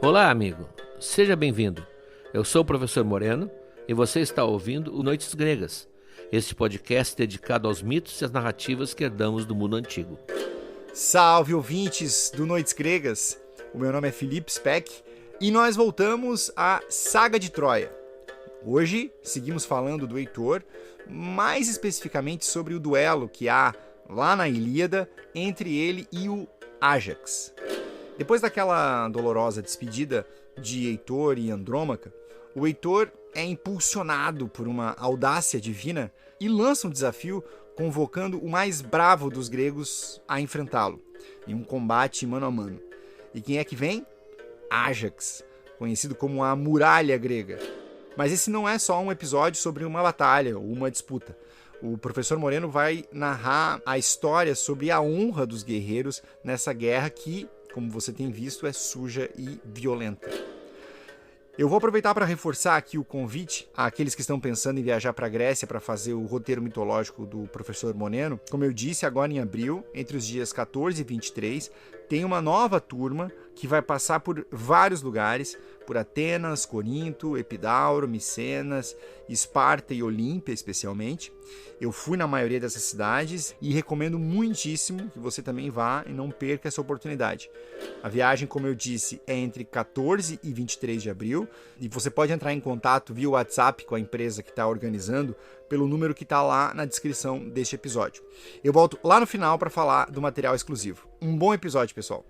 Olá, amigo. Seja bem-vindo. Eu sou o professor Moreno e você está ouvindo o Noites Gregas, este podcast dedicado aos mitos e às narrativas que herdamos do mundo antigo. Salve, ouvintes do Noites Gregas! O meu nome é Felipe Speck e nós voltamos à Saga de Troia. Hoje seguimos falando do Heitor, mais especificamente sobre o duelo que há lá na Ilíada entre ele e o Ájax. Depois daquela dolorosa despedida de Heitor e Andrômaca, o Heitor é impulsionado por uma audácia divina e lança um desafio convocando o mais bravo dos gregos a enfrentá-lo, em um combate mano a mano. E quem é que vem? Ájax, conhecido como a Muralha Grega. Mas esse não é só um episódio sobre uma batalha ou uma disputa. O professor Moreno vai narrar a história sobre a honra dos guerreiros nessa guerra que, como você tem visto, é suja e violenta. Eu vou aproveitar para reforçar aqui o convite àqueles que estão pensando em viajar para a Grécia para fazer o roteiro mitológico do professor Moreno. Como eu disse, agora em abril, entre os dias 14 e 23, tem uma nova turma que vai passar por vários lugares, por Atenas, Corinto, Epidauro, Micenas, Esparta e Olímpia especialmente. Eu fui na maioria dessas cidades e recomendo muitíssimo que você também vá e não perca essa oportunidade. A viagem, como eu disse, é entre 14 e 23 de abril e você pode entrar em contato via WhatsApp com a empresa que está organizando pelo número que está lá na descrição deste episódio. Eu volto lá no final para falar do material exclusivo. Um bom episódio, pessoal!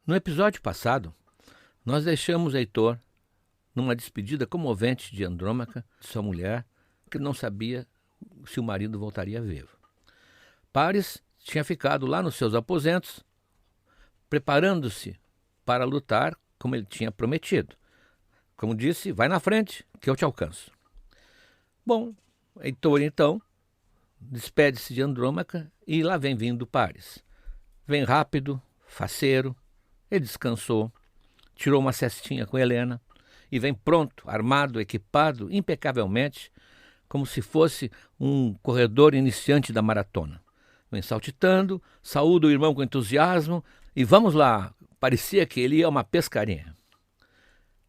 No episódio passado, nós deixamos Heitor numa despedida comovente de Andrômaca, de sua mulher, que não sabia se o marido voltaria vivo. Paris tinha ficado lá nos seus aposentos, preparando-se para lutar como ele tinha prometido. Como disse, vai na frente que eu te alcanço. Bom, Heitor então despede-se de Andrômaca e lá vem vindo Paris. Vem rápido, faceiro. Ele descansou, tirou uma cestinha com Helena e vem pronto, armado, equipado, impecavelmente, como se fosse um corredor iniciante da maratona. Vem saltitando, saúda o irmão com entusiasmo e vamos lá, parecia que ele ia a uma pescaria.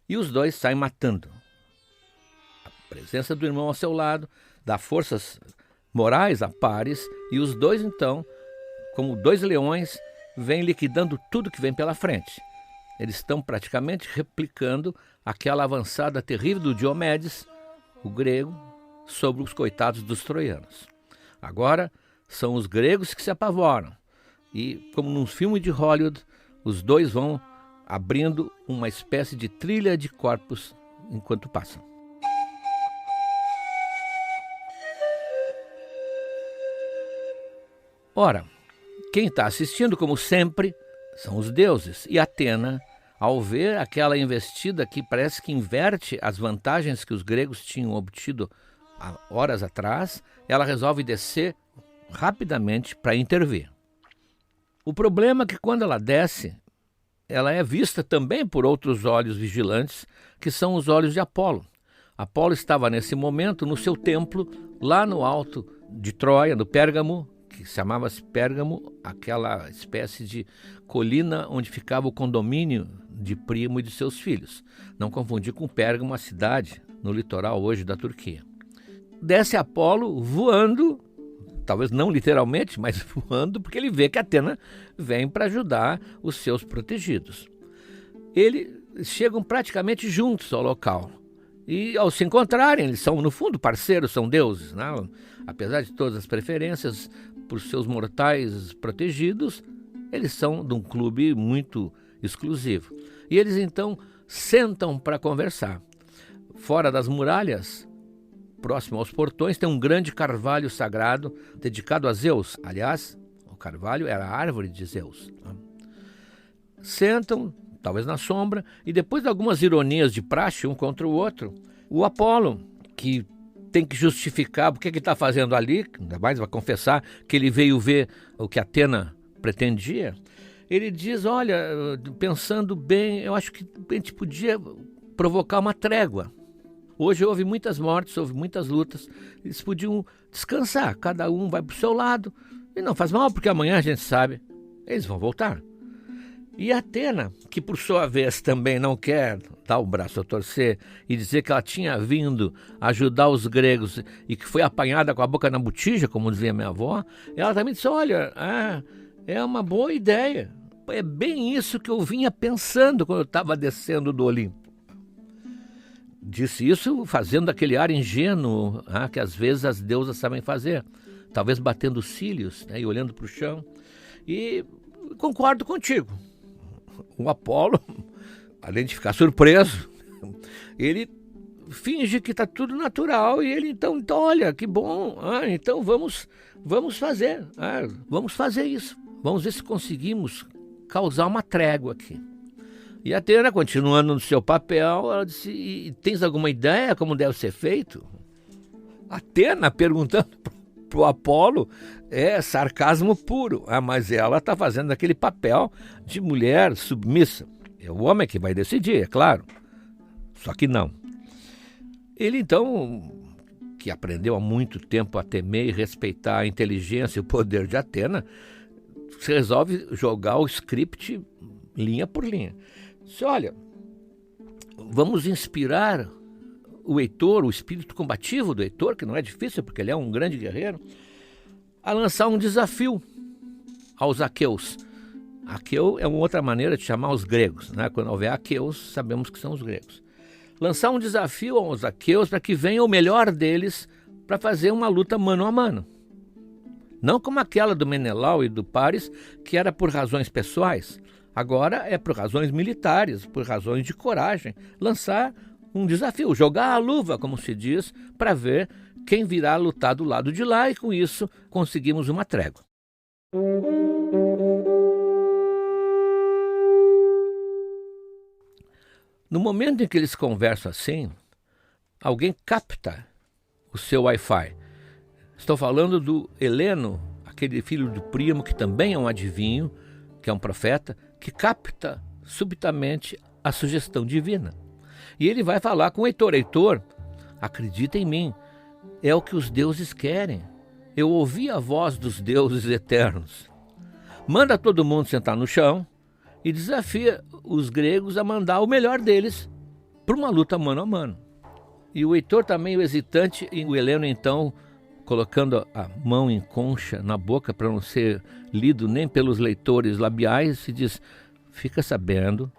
E os dois saem matando. A presença do irmão ao seu lado dá forças morais a Paris e os dois então, como dois leões, vem liquidando tudo que vem pela frente. Eles estão praticamente replicando aquela avançada terrível do Diomedes, o grego, sobre os coitados dos troianos. Agora são os gregos que se apavoram e, como num filme de Hollywood, os dois vão abrindo uma espécie de trilha de corpos enquanto passam. Ora, quem está assistindo, como sempre, são os deuses. E Atena, ao ver aquela investida que parece que inverte as vantagens que os gregos tinham obtido há horas atrás, ela resolve descer rapidamente para intervir. O problema é que quando ela desce, ela é vista também por outros olhos vigilantes, que são os olhos de Apolo. Apolo estava nesse momento no seu templo, lá no alto de Troia, no Pérgamo, que se chamava-se Pérgamo, aquela espécie de colina onde ficava o condomínio de Príamo e de seus filhos. Não confundir com Pérgamo, a cidade no litoral hoje da Turquia. Desce Apolo voando, talvez não literalmente, mas voando, porque ele vê que Atena vem para ajudar os seus protegidos. Eles chegam praticamente juntos ao local. E ao se encontrarem, eles são, no fundo, parceiros, são deuses, né? Apesar de todas as preferências por seus mortais protegidos, eles são de um clube muito exclusivo. E eles então sentam para conversar. Fora das muralhas, próximo aos portões, tem um grande carvalho sagrado dedicado a Zeus. Aliás, o carvalho era a árvore de Zeus. Sentam, talvez na sombra, e depois de algumas ironias de praxe um contra o outro, o Apolo, que tem que justificar o que ele está fazendo ali, ainda mais vai confessar que ele veio ver o que Atena pretendia, Ele diz, olha, pensando bem, eu acho que a gente podia provocar uma trégua. Hoje houve muitas mortes, houve muitas lutas, eles podiam descansar, cada um vai para o seu lado, e não faz mal, porque amanhã a gente sabe, eles vão voltar. E Atena, que por sua vez também não quer dar o braço a torcer e dizer que ela tinha vindo ajudar os gregos e que foi apanhada com a boca na botija, como dizia minha avó, ela também disse, olha, é uma boa ideia, é bem isso que eu vinha pensando quando eu estava descendo do Olimpo. Disse isso fazendo aquele ar ingênuo que às vezes as deusas sabem fazer, talvez batendo os cílios, e olhando para o chão. E concordo contigo. O Apolo, além de ficar surpreso, ele finge que está tudo natural e ele então olha, que bom, então vamos fazer, vamos fazer isso. Vamos ver se conseguimos causar uma trégua aqui. E a Atena, continuando no seu papel, ela disse, e tens alguma ideia como deve ser feito? Atena perguntando para o Apolo é sarcasmo puro, mas ela está fazendo aquele papel de mulher submissa. É o homem que vai decidir, é claro. Só que não. Ele então, que aprendeu há muito tempo a temer e respeitar a inteligência e o poder de Atena, resolve jogar o script linha por linha. Disse, olha, vamos inspirar o Heitor, o espírito combativo do Heitor, que não é difícil porque ele é um grande guerreiro, a lançar um desafio aos aqueus. Aqueu é uma outra maneira de chamar os gregos, né? Quando houver aqueus, sabemos que são os gregos. Lançar um desafio aos aqueus para que venha o melhor deles para fazer uma luta mano a mano. Não como aquela do Menelau e do Paris, que era por razões pessoais. Agora é por razões militares, por razões de coragem. Lançar um desafio, jogar a luva, como se diz, para ver quem virá lutar do lado de lá e com isso conseguimos uma trégua. No momento em que eles conversam assim, alguém capta o seu Wi-Fi. Estou falando do Heleno, aquele filho do Príamo, que também é um adivinho, que é um profeta, que capta subitamente a sugestão divina. E ele vai falar com o Heitor. Heitor, acredita em mim, é o que os deuses querem. Eu ouvi a voz dos deuses eternos. Manda todo mundo sentar no chão e desafia os gregos a mandar o melhor deles para uma luta mano a mano. E o Heitor está meio hesitante, e o Heleno então, colocando a mão em concha na boca para não ser lido nem pelos leitores labiais, se diz, fica sabendo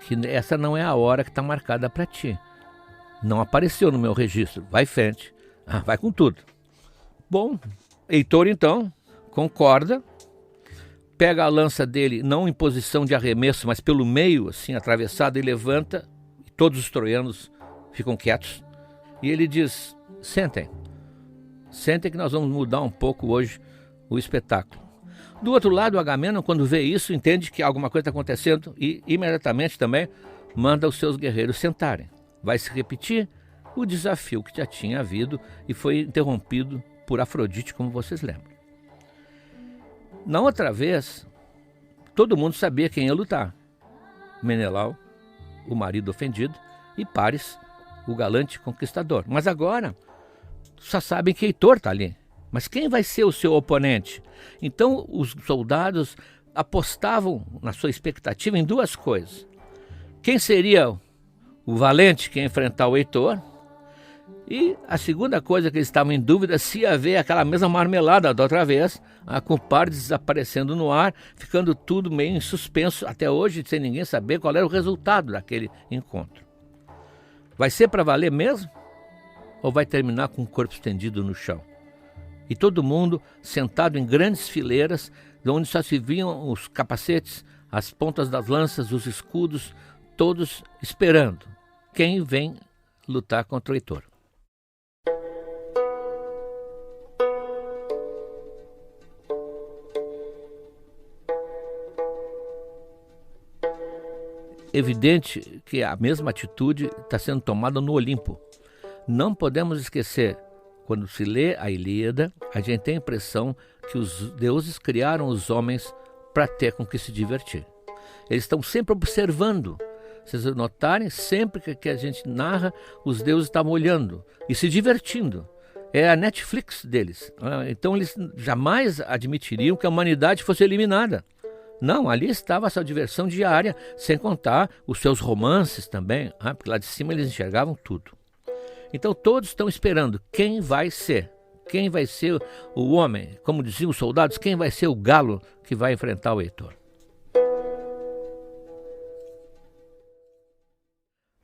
que essa não é a hora que está marcada para ti. Não apareceu no meu registro, vai em frente, vai com tudo. Bom, Heitor então concorda, pega a lança dele, não em posição de arremesso, mas pelo meio, assim, atravessada, e levanta, e todos os troianos ficam quietos, e ele diz, sentem que nós vamos mudar um pouco hoje o espetáculo. Do outro lado, o Agamenon, quando vê isso, entende que alguma coisa está acontecendo e imediatamente também manda os seus guerreiros sentarem. Vai se repetir o desafio que já tinha havido e foi interrompido por Afrodite, como vocês lembram. Na outra vez, todo mundo sabia quem ia lutar. Menelau, o marido ofendido, e Paris, o galante conquistador. Mas agora, só sabem que Heitor está ali. Mas quem vai ser o seu oponente? Então os soldados apostavam na sua expectativa em duas coisas. Quem seria o valente que ia enfrentar o Heitor? E a segunda coisa que eles estavam em dúvida, se ia haver aquela mesma marmelada da outra vez, com o Paris desaparecendo no ar, ficando tudo meio em suspenso até hoje, sem ninguém saber qual era o resultado daquele encontro. Vai ser para valer mesmo? Ou vai terminar com o corpo estendido no chão? E todo mundo sentado em grandes fileiras, onde só se viam os capacetes, as pontas das lanças, os escudos, todos esperando quem vem lutar contra o Heitor. Evidente que a mesma atitude está sendo tomada no Olimpo. Não podemos esquecer, quando se lê a Ilíada, a gente tem a impressão que os deuses criaram os homens para ter com que se divertir. Eles estão sempre observando. Se vocês notarem, sempre que a gente narra, os deuses estavam olhando e se divertindo. É a Netflix deles. Então eles jamais admitiriam que a humanidade fosse eliminada. Não, ali estava a sua diversão diária, sem contar os seus romances também, porque lá de cima eles enxergavam tudo. Então todos estão esperando quem vai ser o homem, como diziam os soldados, quem vai ser o galo que vai enfrentar o Heitor.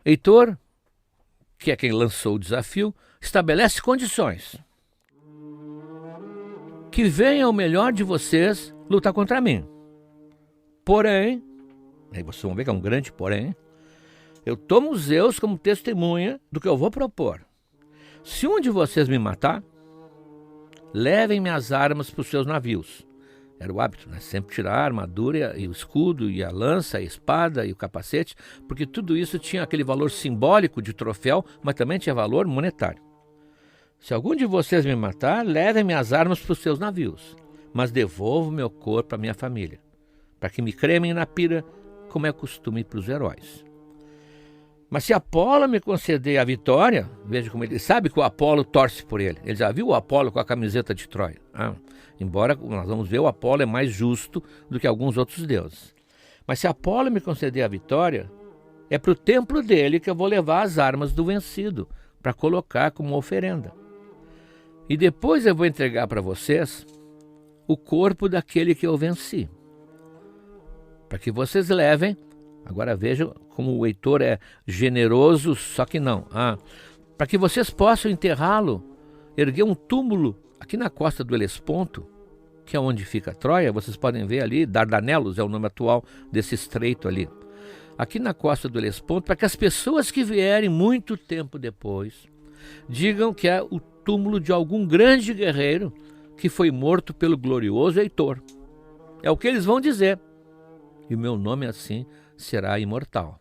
Heitor, que é quem lançou o desafio, estabelece condições. Que venha o melhor de vocês lutar contra mim. Porém, aí vocês vão ver que é um grande porém, eu tomo Zeus como testemunha do que eu vou propor. Se um de vocês me matar, levem minhas armas para os seus navios. Era o hábito, né? Sempre tirar a armadura e o escudo e a lança, a espada e o capacete, porque tudo isso tinha aquele valor simbólico de troféu, mas também tinha valor monetário. Se algum de vocês me matar, levem minhas armas para os seus navios, mas devolvam meu corpo à minha família, para que me cremem na pira, como é costume para os heróis. Mas se Apolo me conceder a vitória, veja como ele sabe que o Apolo torce por ele. Ele já viu o Apolo com a camiseta de Troia. Embora nós vamos ver, o Apolo é mais justo do que alguns outros deuses. Mas se Apolo me conceder a vitória, é para o templo dele que eu vou levar as armas do vencido, para colocar como oferenda. E depois eu vou entregar para vocês o corpo daquele que eu venci, para que vocês levem. Agora vejam como o Heitor é generoso, só que não. Para que vocês possam enterrá-lo, erguer um túmulo aqui na costa do Helesponto, que é onde fica Troia. Vocês podem ver ali, Dardanelos é o nome atual desse estreito ali. Aqui na costa do Helesponto, para que as pessoas que vierem muito tempo depois digam que é o túmulo de algum grande guerreiro que foi morto pelo glorioso Heitor. É o que eles vão dizer. E o meu nome assim será imortal.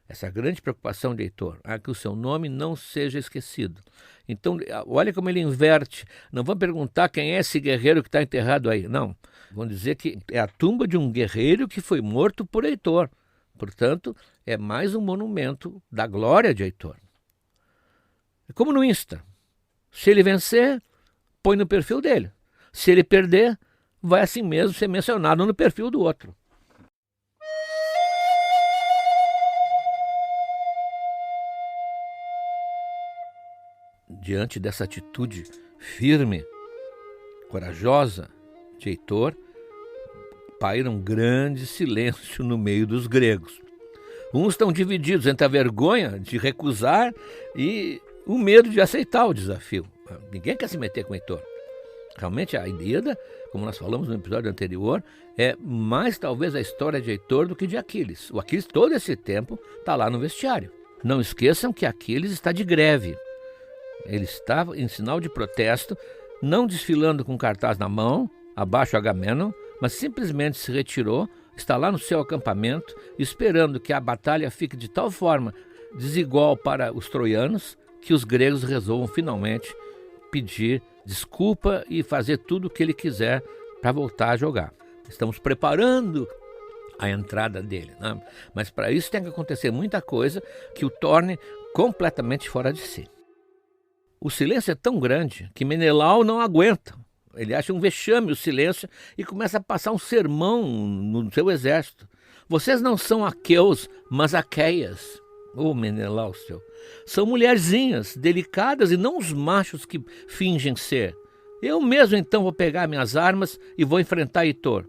Essa grande preocupação de Heitor, que o seu nome não seja esquecido. Então, olha como ele inverte. Não vão perguntar quem é esse guerreiro que está enterrado aí. Não. Vão dizer que é a tumba de um guerreiro que foi morto por Heitor. Portanto, é mais um monumento da glória de Heitor. É como no Insta. Se ele vencer, põe no perfil dele. Se ele perder, vai assim mesmo ser mencionado no perfil do outro. Diante dessa atitude firme, corajosa de Heitor, paira um grande silêncio no meio dos gregos. Uns estão divididos entre a vergonha de recusar e o medo de aceitar o desafio. Ninguém quer se meter com Heitor. Realmente a Ilíada, como nós falamos no episódio anterior, é mais talvez a história de Heitor do que de Aquiles. O Aquiles todo esse tempo está lá no vestiário. Não esqueçam que Aquiles está de greve. Ele estava em sinal de protesto, não desfilando com cartaz na mão, abaixo Agamenon, mas simplesmente se retirou, está lá no seu acampamento, esperando que a batalha fique de tal forma desigual para os troianos, que os gregos resolvam finalmente pedir desculpa e fazer tudo o que ele quiser para voltar a jogar. Estamos preparando a entrada dele, né? Mas para isso tem que acontecer muita coisa que o torne completamente fora de si. O silêncio é tão grande que Menelau não aguenta. Ele acha um vexame o silêncio e começa a passar um sermão no seu exército. Vocês não são aqueus, mas aqueias. Menelau, são mulherzinhas delicadas e não os machos que fingem ser. Eu mesmo então vou pegar minhas armas e vou enfrentar Heitor.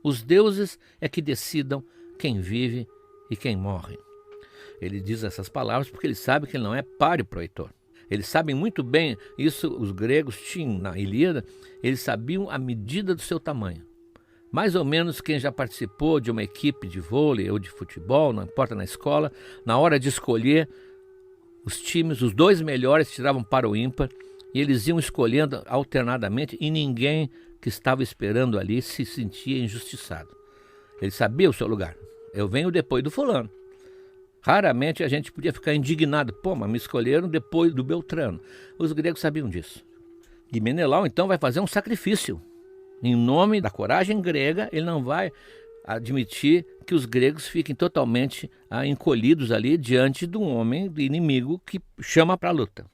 Os deuses é que decidam quem vive e quem morre. Ele diz essas palavras porque ele sabe que ele não é páreo para o Heitor. Eles sabem muito bem, isso os gregos tinham na Ilíada, eles sabiam a medida do seu tamanho. Mais ou menos quem já participou de uma equipe de vôlei ou de futebol, não importa na escola, na hora de escolher os times, os dois melhores tiravam para o ímpar e eles iam escolhendo alternadamente e ninguém que estava esperando ali se sentia injustiçado. Ele sabia o seu lugar. Eu venho depois do fulano. Raramente a gente podia ficar indignado. Mas me escolheram depois do Beltrano. Os gregos sabiam disso. E Menelau, então, vai fazer um sacrifício. Em nome da coragem grega, ele não vai admitir que os gregos fiquem totalmente encolhidos ali diante de um homem, do inimigo, que chama para a luta.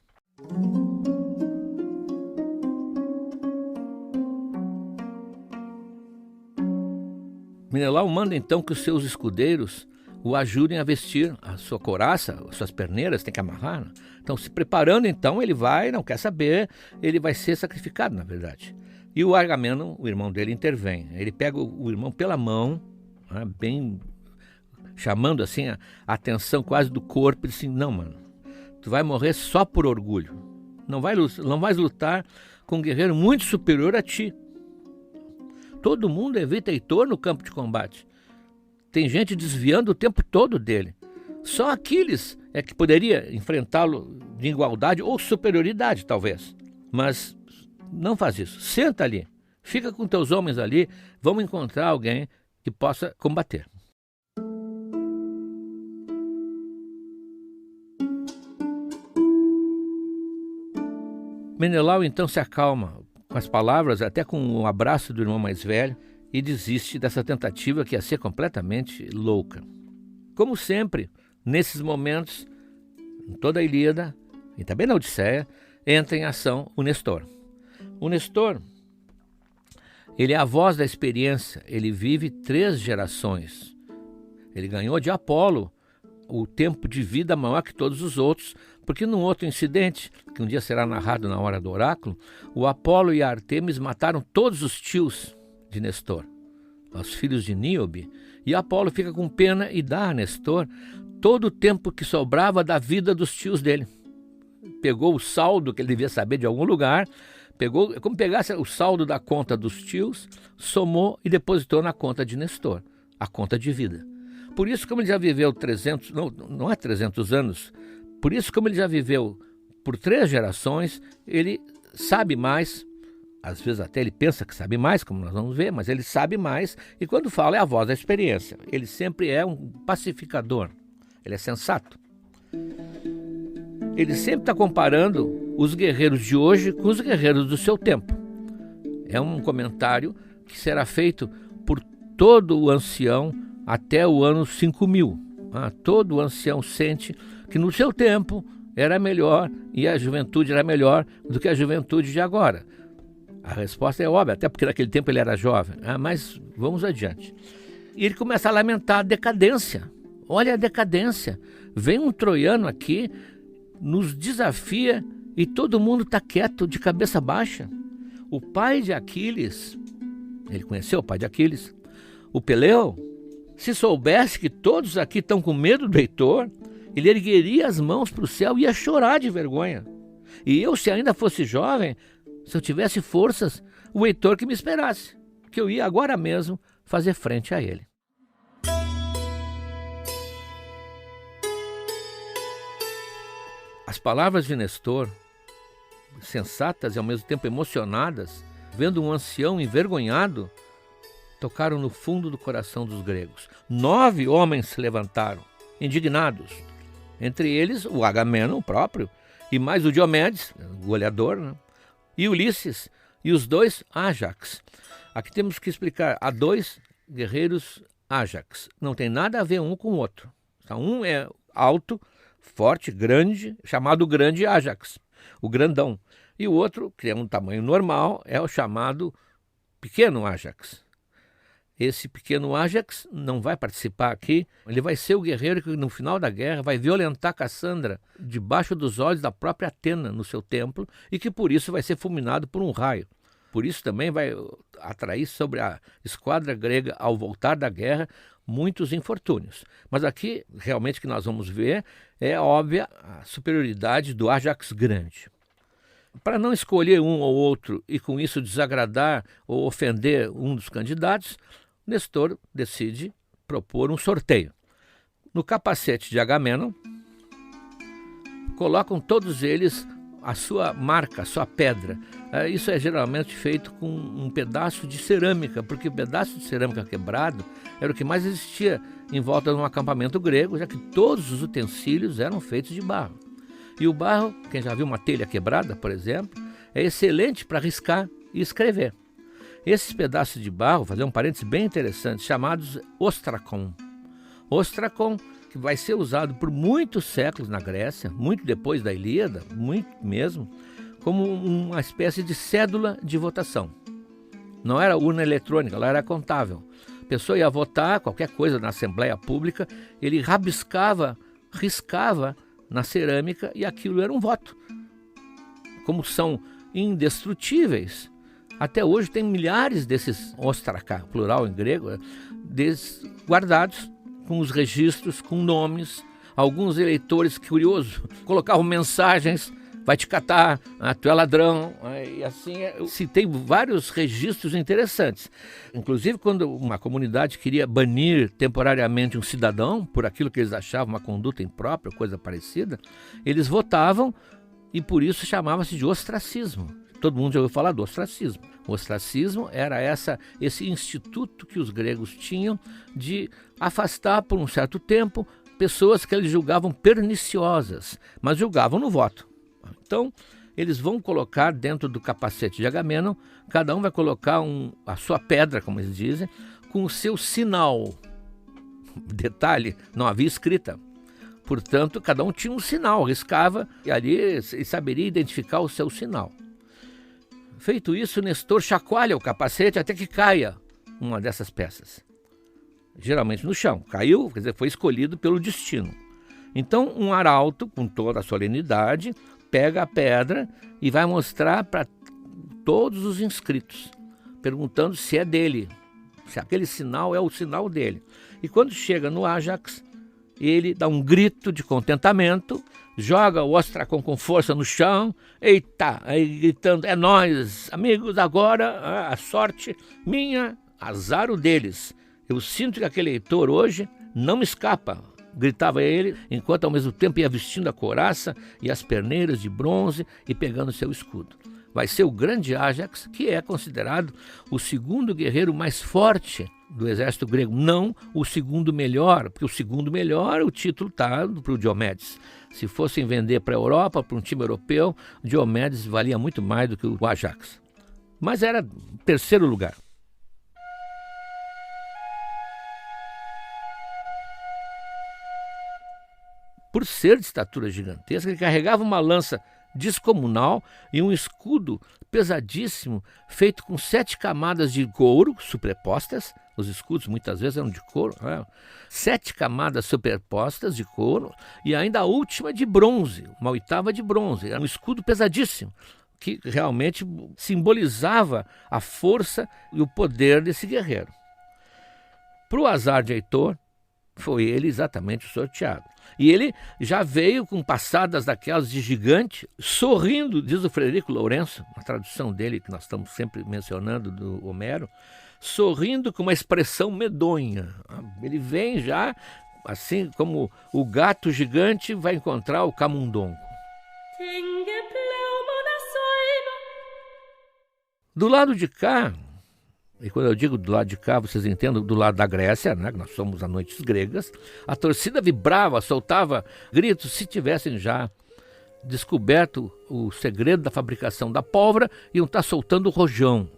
Menelau manda então que os seus escudeiros o ajudem a vestir a sua couraça, as suas perneiras, tem que amarrar, né? Então, se preparando, então, ele vai, não quer saber, ele vai ser sacrificado, na verdade. E o Agamemnon, o irmão dele, intervém. Ele pega o irmão pela mão, né, bem chamando assim a atenção quase do corpo, e diz assim: não, mano, tu vai morrer só por orgulho. Não vais lutar com um guerreiro muito superior a ti. Todo mundo evita Heitor no campo de combate. Tem gente desviando o tempo todo dele. Só Aquiles é que poderia enfrentá-lo de igualdade ou superioridade, talvez. Mas não faz isso. Senta ali. Fica com teus homens ali. Vamos encontrar alguém que possa combater. Menelau então se acalma com as palavras, até com um abraço do irmão mais velho, e desiste dessa tentativa que ia ser completamente louca. Como sempre, nesses momentos, em toda a Ilíada, e também na Odisseia, entra em ação o Nestor. O Nestor, ele é a voz da experiência, ele vive 3 gerações. Ele ganhou de Apolo o tempo de vida maior que todos os outros, porque num outro incidente, que um dia será narrado na hora do oráculo, o Apolo e a Artemis mataram todos os tios de Nestor, os filhos de Níobe, e Apolo fica com pena e dá a Nestor todo o tempo que sobrava da vida dos tios dele. Pegou o saldo que ele devia saber de algum lugar, pegou, como pegasse o saldo da conta dos tios, somou e depositou na conta de Nestor, a conta de vida. Por isso, como ele já viveu 300, não é 300 anos, por isso, como ele já viveu por 3 gerações, ele sabe mais. Às vezes até ele pensa que sabe mais, como nós vamos ver, mas ele sabe mais, e quando fala é a voz da experiência. Ele sempre é um pacificador, ele é sensato. Ele sempre está comparando os guerreiros de hoje com os guerreiros do seu tempo. É um comentário que será feito por todo o ancião até o ano 5000. Todo o ancião sente que no seu tempo era melhor e a juventude era melhor do que a juventude de agora. A resposta é óbvia, até porque naquele tempo ele era jovem. Mas vamos adiante. E ele começa a lamentar a decadência. Olha a decadência. Vem um troiano aqui, nos desafia e todo mundo está quieto, de cabeça baixa. O pai de Aquiles, ele conheceu o pai de Aquiles, o Peleu, se soubesse que todos aqui estão com medo do Heitor, ele ergueria as mãos para o céu e ia chorar de vergonha. E eu, se ainda fosse jovem, se eu tivesse forças, o Heitor que me esperasse, que eu ia agora mesmo fazer frente a ele. As palavras de Nestor, sensatas e ao mesmo tempo emocionadas, vendo um ancião envergonhado, tocaram no fundo do coração dos gregos. 9 homens se levantaram, indignados. Entre eles, o Agamemnon próprio, e mais o Diomedes, o goleador, né? E Ulisses, e os 2 Ájax. Aqui temos que explicar, há 2 guerreiros Ájax. Não tem nada a ver um com o outro. Então, um é alto, forte, grande, chamado grande Ájax, o grandão. E o outro, que é um tamanho normal, é o chamado pequeno Ájax. Esse pequeno Ájax não vai participar aqui, ele vai ser o guerreiro que no final da guerra vai violentar Cassandra debaixo dos olhos da própria Atena no seu templo e que por isso vai ser fulminado por um raio. Por isso também vai atrair sobre a esquadra grega, ao voltar da guerra, muitos infortúnios. Mas aqui, realmente, o que nós vamos ver é óbvia a superioridade do Ájax grande. Para não escolher um ou outro e com isso desagradar ou ofender um dos candidatos, Nestor decide propor um sorteio. No capacete de Agamemnon, colocam todos eles a sua marca, a sua pedra. Isso é geralmente feito com um pedaço de cerâmica, porque o pedaço de cerâmica quebrado era o que mais existia em volta de um acampamento grego, já que todos os utensílios eram feitos de barro. E o barro, quem já viu uma telha quebrada, por exemplo, é excelente para riscar e escrever. esses pedaços de barro, vou fazer um parênteses bem interessante, chamados ostrakon. Ostrakon, que vai ser usado por muitos séculos na Grécia, muito depois da Ilíada, muito mesmo, como uma espécie de cédula de votação. Não era urna eletrônica, ela era contável. A pessoa ia votar qualquer coisa na Assembleia Pública, ele riscava na cerâmica e aquilo era um voto. Como são indestrutíveis, até hoje tem milhares desses ostraká, plural em grego, guardados com os registros, com nomes. Alguns eleitores, curioso, colocavam mensagens: vai te catar, tu é ladrão, e assim se tem vários registros interessantes. Inclusive, quando uma comunidade queria banir temporariamente um cidadão por aquilo que eles achavam uma conduta imprópria, coisa parecida, eles votavam e por isso chamava-se de ostracismo. Todo mundo já ouviu falar do ostracismo. O ostracismo era esse instituto que os gregos tinham de afastar por um certo tempo pessoas que eles julgavam perniciosas, mas julgavam no voto. Então, eles vão colocar dentro do capacete de Agamenon, cada um vai colocar a sua pedra, como eles dizem, com o seu sinal. Detalhe, não havia escrita. Portanto, cada um tinha um sinal, riscava e ali saberia identificar o seu sinal. Feito isso, Nestor chacoalha o capacete até que caia uma dessas peças. Geralmente no chão. Caiu, quer dizer, foi escolhido pelo destino. Então, um arauto, com toda a solenidade, pega a pedra e vai mostrar para todos os inscritos, perguntando se é dele, se aquele sinal é o sinal dele. E quando chega no Ájax, ele dá um grito de contentamento, joga o ostrakon com força no chão, eita, aí gritando: é nós, amigos, agora a sorte minha, azar o deles. Eu sinto que aquele eleitor hoje não me escapa, gritava ele, enquanto ao mesmo tempo ia vestindo a couraça e as perneiras de bronze e pegando seu escudo. Vai ser o grande Ájax, que é considerado o segundo guerreiro mais forte do exército grego, não o segundo melhor, porque o segundo melhor, o título está para o Diomedes. Se fossem vender para a Europa, para um time europeu, Diomedes valia muito mais do que o Ájax. Mas era terceiro lugar. Por ser de estatura gigantesca, ele carregava uma lança descomunal e um escudo pesadíssimo, feito com 7 camadas de couro superpostas. Os escudos muitas vezes eram de couro, 7 camadas superpostas de couro e ainda a última de bronze, uma 8ª de bronze. Era um escudo pesadíssimo, que realmente simbolizava a força e o poder desse guerreiro. Para o azar de Heitor, foi ele exatamente o sorteado. E ele já veio com passadas daquelas de gigante, sorrindo, diz o Frederico Lourenço, na tradução dele, que nós estamos sempre mencionando, do Homero, sorrindo com uma expressão medonha. Ele vem já, assim como o gato gigante vai encontrar o camundongo. Do lado de cá, e quando eu digo do lado de cá, vocês entendem, do lado da Grécia, né, que nós somos as noites gregas, a torcida vibrava, soltava gritos, se tivessem já descoberto o segredo da fabricação da pólvora, iam estar soltando o rojão.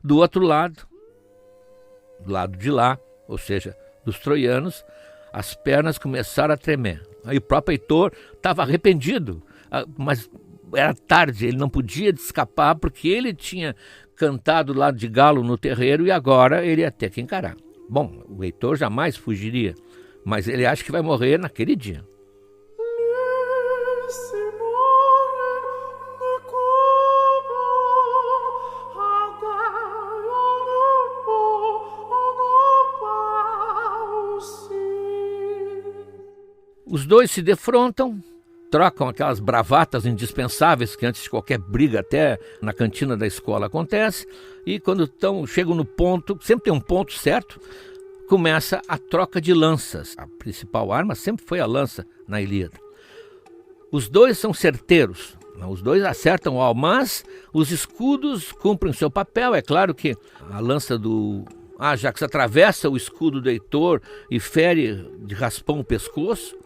Do outro lado, do lado de lá, ou seja, dos troianos, as pernas começaram a tremer. Aí o próprio Heitor estava arrependido, mas era tarde, ele não podia escapar porque ele tinha cantado lá de galo no terreiro e agora ele ia ter que encarar. Bom, o Heitor jamais fugiria, mas ele acha que vai morrer naquele dia. Os dois se defrontam, trocam aquelas bravatas indispensáveis que antes de qualquer briga, até na cantina da escola, acontece, e quando chegam no ponto, sempre tem um ponto certo, começa a troca de lanças. A principal arma sempre foi a lança na Ilíada. Os dois são certeiros, os dois acertam o alvo, mas os escudos cumprem seu papel. É claro que a lança do Ájax atravessa o escudo do Heitor e fere de raspão o pescoço,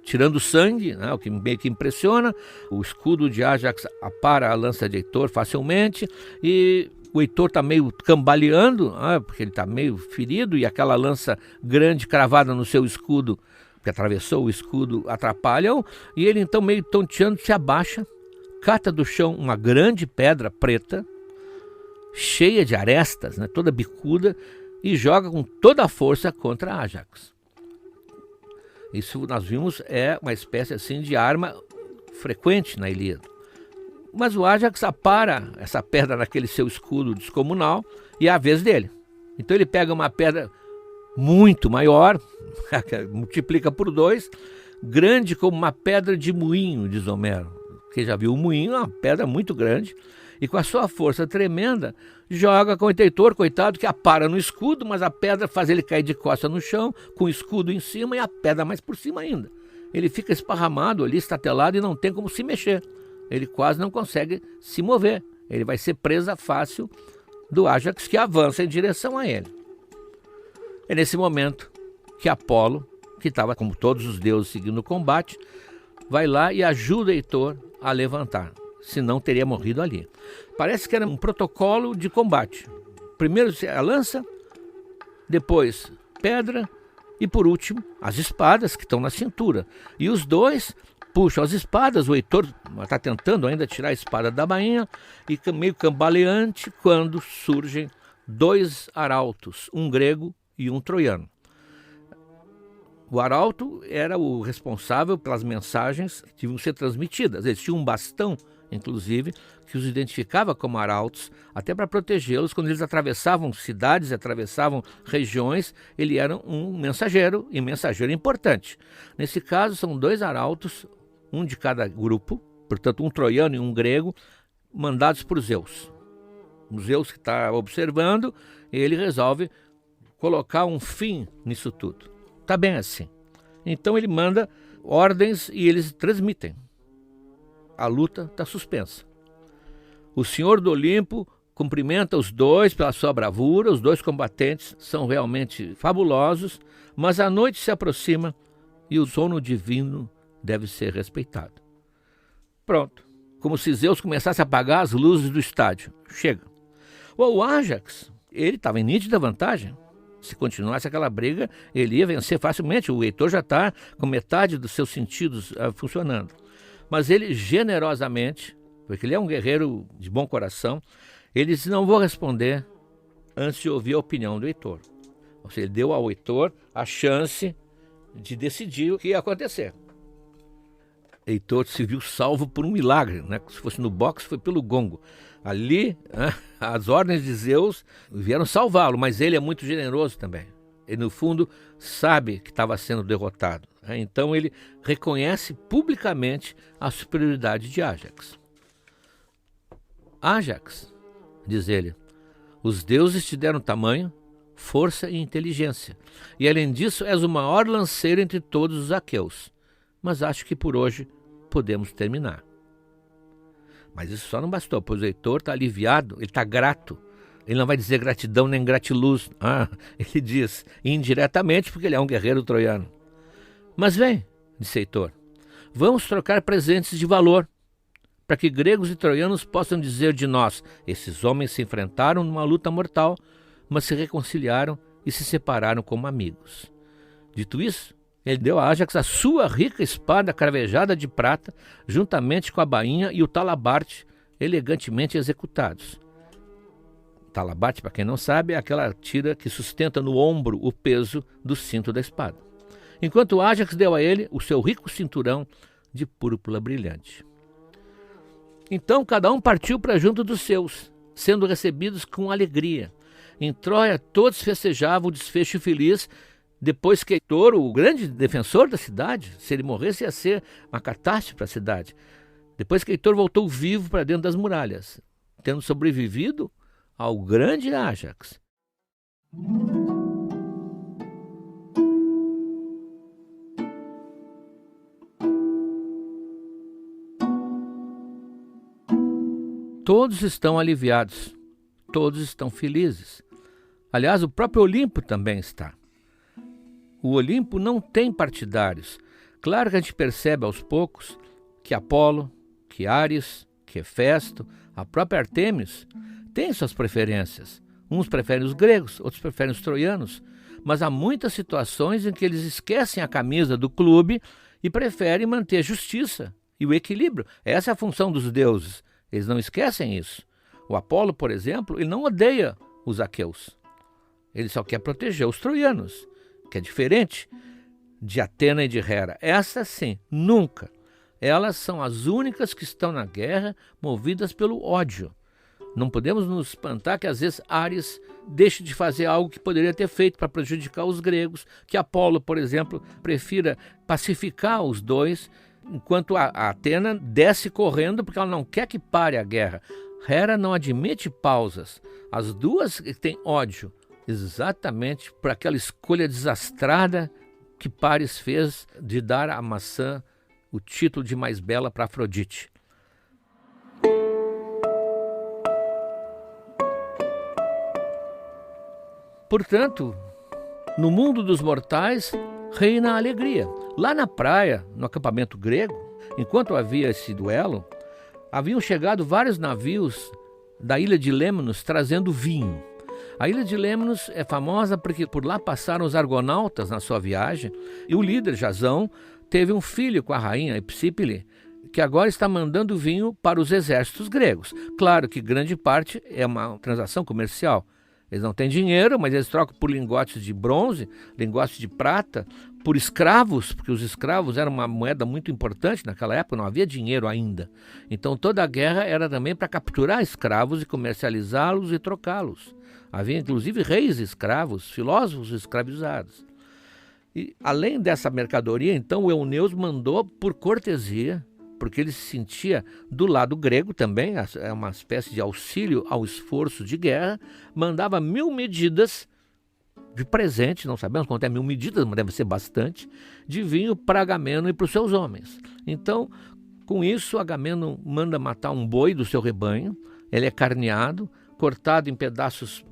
tirando sangue, né, o que meio que impressiona. O escudo de Ájax apara a lança de Heitor facilmente e O Heitor está meio cambaleando, porque ele está meio ferido, e aquela lança grande cravada no seu escudo, que atravessou o escudo, atrapalham, e ele então meio tonteando se abaixa, cata do chão uma grande pedra preta, cheia de arestas, né, toda bicuda, e joga com toda a força contra Ájax. Isso nós vimos é uma espécie assim de arma frequente na Ilíada. Mas o Ájax apara essa pedra naquele seu escudo descomunal e é a vez dele. Então ele pega uma pedra muito maior, multiplica por 2, grande como uma pedra de moinho, diz Homero. Quem já viu o moinho é uma pedra muito grande, e com a sua força tremenda, joga com o Heitor, coitado, que apara no escudo, mas a pedra faz ele cair de costas no chão, com o escudo em cima e a pedra mais por cima ainda. Ele fica esparramado ali, estatelado, e não tem como se mexer. Ele quase não consegue se mover. Ele vai ser presa fácil do Ájax, que avança em direção a ele. É nesse momento que Apolo, que estava como todos os deuses seguindo o combate, vai lá e ajuda Heitor a levantar, senão teria morrido ali. Parece que era um protocolo de combate. Primeiro a lança, depois pedra e por último as espadas que estão na cintura. E os dois puxam as espadas, o Heitor está tentando ainda tirar a espada da bainha e meio cambaleante quando surgem 2 arautos, um grego e um troiano. O arauto era o responsável pelas mensagens que deviam ser transmitidas. Eles tinham um bastão, inclusive, que os identificava como arautos, até para protegê-los quando eles atravessavam cidades, atravessavam regiões. Ele era um mensageiro, e mensageiro importante. Nesse caso, são 2 arautos, um de cada grupo, portanto um troiano e um grego, mandados por Zeus. O Zeus que está observando, ele resolve colocar um fim nisso tudo. Está bem assim. Então ele manda ordens e eles transmitem. A luta está suspensa. O Senhor do Olimpo cumprimenta os 2 pela sua bravura. Os 2 combatentes são realmente fabulosos, mas a noite se aproxima e o sono divino deve ser respeitado. Pronto. Como se Zeus começasse a apagar as luzes do estádio. Chega. O Ájax, ele estava em nítida vantagem. Se continuasse aquela briga, ele ia vencer facilmente. O Heitor já está com metade dos seus sentidos funcionando. Mas ele generosamente, porque ele é um guerreiro de bom coração, ele disse: não vou responder antes de ouvir a opinião do Heitor. Ou seja, ele deu ao Heitor a chance de decidir o que ia acontecer. Heitor se viu salvo por um milagre, né? Se fosse no boxe, foi pelo gongo. Ali, as ordens de Zeus vieram salvá-lo, mas ele é muito generoso também. Ele, no fundo, sabe que estava sendo derrotado. Então ele reconhece publicamente a superioridade de Ájax. Ájax, diz ele, os deuses te deram tamanho, força e inteligência, e além disso és o maior lanceiro entre todos os aqueus. Mas acho que por hoje podemos terminar. Mas isso só não bastou, pois o Heitor está aliviado, ele está grato. Ele não vai dizer gratidão nem gratiluz. Ele diz indiretamente, porque ele é um guerreiro troiano. Mas vem, disse Heitor, vamos trocar presentes de valor, para que gregos e troianos possam dizer de nós: esses homens se enfrentaram numa luta mortal, mas se reconciliaram e se separaram como amigos. Dito isso, ele deu a Ájax a sua rica espada cravejada de prata, juntamente com a bainha e o talabarte elegantemente executados. Talabarte, para quem não sabe, é aquela tira que sustenta no ombro o peso do cinto da espada. Enquanto Ájax deu a ele o seu rico cinturão de púrpura brilhante. Então cada um partiu para junto dos seus, sendo recebidos com alegria. Em Troia todos festejavam o desfecho feliz, depois que Heitor, o grande defensor da cidade, se ele morresse ia ser uma catástrofe para a cidade. Depois que Heitor voltou vivo para dentro das muralhas, tendo sobrevivido ao grande Ájax. Todos estão aliviados, todos estão felizes. Aliás, o próprio Olimpo também está. O Olimpo não tem partidários. Claro que a gente percebe aos poucos que Apolo, que Áries, que Hefesto, A própria Artemis tem suas preferências. Uns preferem os gregos, outros preferem os troianos, mas há muitas situações em que eles esquecem a camisa do clube e preferem manter a justiça e o equilíbrio. Essa é a função dos deuses. Eles não esquecem isso. O Apolo, por exemplo, ele não odeia os aqueus. Ele só quer proteger os troianos, que é diferente de Atena e de Hera. Essas sim, nunca. Elas são as únicas que estão na guerra movidas pelo ódio. Não podemos nos espantar que às vezes Áries deixe de fazer algo que poderia ter feito para prejudicar os gregos, que Apolo, por exemplo, prefira pacificar os dois, enquanto a Atena desce correndo porque ela não quer que pare a guerra. Hera não admite pausas. As duas têm ódio, exatamente por aquela escolha desastrada que Paris fez de dar à maçã o título de mais bela para Afrodite. Portanto, no mundo dos mortais reina a alegria. Lá na praia, no acampamento grego, enquanto havia esse duelo, haviam chegado vários navios da ilha de Lemnos trazendo vinho. A ilha de Lemnos é famosa porque por lá passaram os argonautas na sua viagem e o líder, Jasão, teve um filho com a rainha Epsípile, que agora está mandando vinho para os exércitos gregos. Claro que grande parte é uma transação comercial. Eles não têm dinheiro, mas eles trocam por lingotes de bronze, lingotes de prata, por escravos, porque os escravos eram uma moeda muito importante naquela época, não havia dinheiro ainda. Então toda a guerra era também para capturar escravos e comercializá-los e trocá-los. Havia inclusive reis escravos, filósofos escravizados. E além dessa mercadoria, então, o Euneus mandou por cortesia, porque ele se sentia do lado grego também, é uma espécie de auxílio ao esforço de guerra, mandava 1000 medidas de presente, não sabemos quanto é 1000 medidas, mas deve ser bastante, de vinho para Agamemnon e para os seus homens. Então, com isso, Agamemnon manda matar um boi do seu rebanho, ele é carneado, cortado em pedaços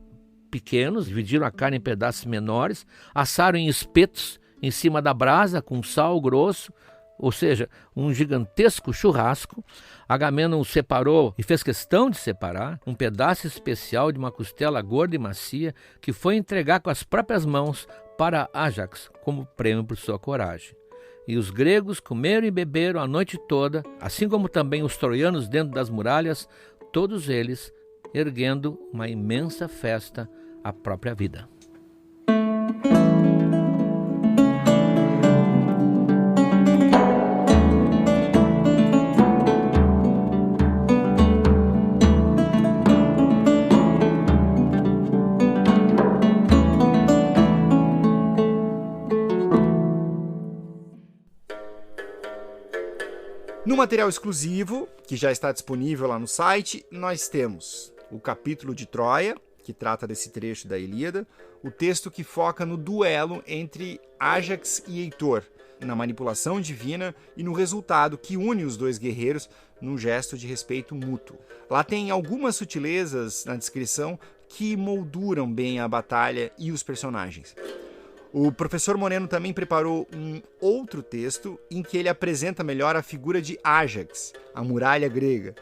pequenos, dividiram a carne em pedaços menores, assaram em espetos em cima da brasa com sal grosso, ou seja, um gigantesco churrasco. Agamemnon separou e fez questão de separar um pedaço especial de uma costela gorda e macia que foi entregar com as próprias mãos para Ájax como prêmio por sua coragem. E os gregos comeram e beberam a noite toda, assim como também os troianos dentro das muralhas, todos eles erguendo uma imensa festa à própria vida. No material exclusivo, que já está disponível lá no site, nós temos o capítulo de Troia, que trata desse trecho da Ilíada, o texto que foca no duelo entre Ájax e Heitor, na manipulação divina e no resultado que une os dois guerreiros num gesto de respeito mútuo. Lá tem algumas sutilezas na descrição que molduram bem a batalha e os personagens. O professor Moreno também preparou um outro texto em que ele apresenta melhor a figura de Ájax, a muralha grega.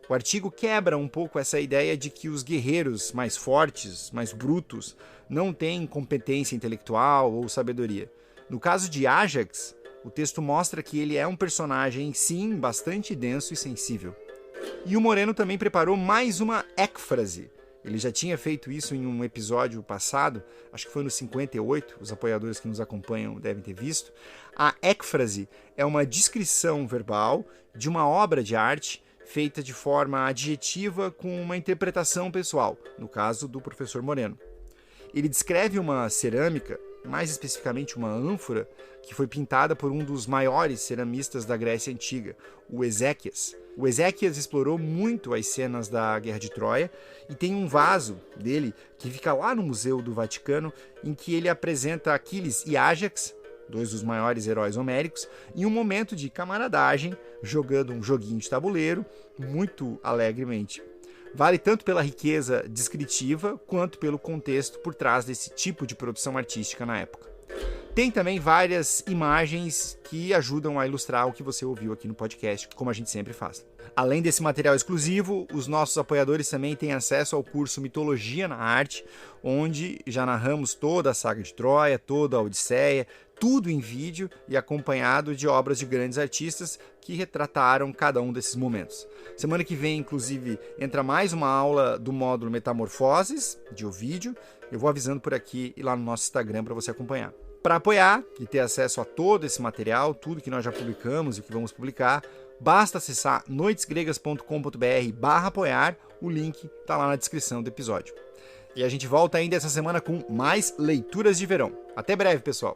O artigo quebra um pouco essa ideia de que os guerreiros mais fortes, mais brutos, não têm competência intelectual ou sabedoria. No caso de Ájax, o texto mostra que ele é um personagem, sim, bastante denso e sensível. E o Moreno também preparou mais uma écfrase. Ele já tinha feito isso em um episódio passado, acho que foi no 58, os apoiadores que nos acompanham devem ter visto. A écfrase é uma descrição verbal de uma obra de arte feita de forma adjetiva com uma interpretação pessoal, no caso do professor Moreno. Ele descreve uma cerâmica, mais especificamente uma ânfora, que foi pintada por um dos maiores ceramistas da Grécia Antiga, o Eséquias. O Eséquias explorou muito as cenas da Guerra de Troia e tem um vaso dele que fica lá no Museu do Vaticano, em que ele apresenta Aquiles e Ájax, dois dos maiores heróis homéricos, em um momento de camaradagem, jogando um joguinho de tabuleiro, muito alegremente. Vale tanto pela riqueza descritiva, quanto pelo contexto por trás desse tipo de produção artística na época. Tem também várias imagens que ajudam a ilustrar o que você ouviu aqui no podcast, como a gente sempre faz. Além desse material exclusivo, os nossos apoiadores também têm acesso ao curso Mitologia na Arte, onde já narramos toda a saga de Troia, toda a Odisseia, tudo em vídeo e acompanhado de obras de grandes artistas que retrataram cada um desses momentos. Semana que vem, inclusive, entra mais uma aula do módulo Metamorfoses, de Ovídio. Eu vou avisando por aqui e lá no nosso Instagram para você acompanhar. Para apoiar e ter acesso a todo esse material, tudo que nós já publicamos e o que vamos publicar, basta acessar noitesgregas.com.br/apoiar, o link está lá na descrição do episódio. E a gente volta ainda essa semana com mais leituras de verão. Até breve, pessoal!